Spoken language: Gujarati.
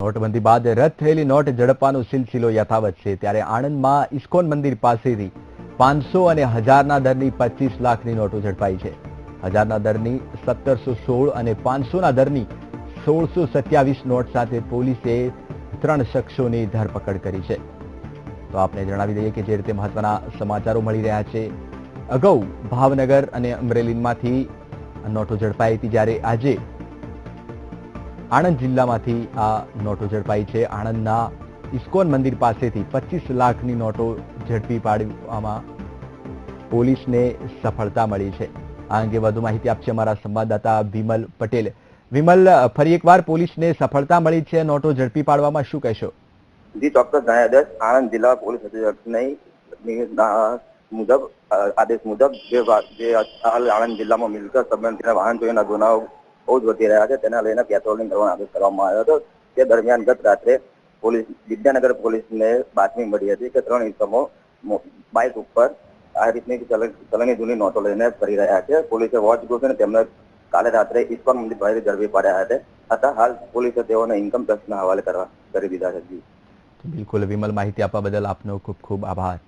નોટબંધી બાદ રદ થયેલી નોટ ઝડપવાનો સિલસિલો યથાવત છે, ત્યારે આણંદમાં ઇસ્કોન મંદિર પાસેથી 500 અને 1000ના દરની 25 લાખની નોટો ઝડપાઈ છે। 1000ના દરની 1716 અને 500ના દરની 1627 નોટ સાથે પોલીસે 3 શખ્સોની ધરપકડ કરી છે। તો આપને જણાવી દઈએ કે જે રીતે મહત્વના સમાચારો મળી રહ્યા છે, અગાઉ ભાવનગર અને અમરેલીમાંથી નોટો ઝડપાઈ હતી, જ્યારે આજે આણંદ જિલ્લામાંથી આ નોટો ઝડપાઈ છે। આણંદના ઇસ્કોન મંદિર પાસેથી 25 લાખની નોટો ઝડપી પાડવામાં પોલીસને સફળતા મળી છે। આ અંગે વધુ માહિતી આપશે અમારા સંવાદદાતા વિમલ પટેલ। વિમલ, ફરી એકવાર પોલીસને સફળતા મળી છે નોટો ઝડપી પાડવામાં, શું કહેશો? જી ચોક્કસ જણાવ્યા આણંદ જિલ્લા પોલીસ મુજબ આદેશ મુજબ જે હાલ આણંદ જિલ્લામાં મિલકત સંબંધિત વાહન ચોરીના ગુનાઓ બહુ જ વધી રહ્યા છે, તેના લઈને પેટ્રોલિંગ કરવાનો આદેશ કરવામાં આવ્યો હતો। તે દરમિયાન ગત રાત્રે વિદ્યાનગર પોલીસને બાતમી મળી હતી કે 3 ઇસમો બાઇક ઉપર આ રીતની ચલણી જૂની નોટો લઈને ફરી રહ્યા છે। પોલીસે વોચ ગોઠવીને તેમને કાલે રાત્રે ઇસ્કોન મંદિર પાસે ઝડપી પાડ્યા હતા। હાલ પોલીસે તેઓને ઇન્કમ ટેક્સના હવાલે કરી દીધા છે। બિલકુલ વિમલ, માહિતી આપવા બદલ આપનો ખૂબ ખૂબ આભાર।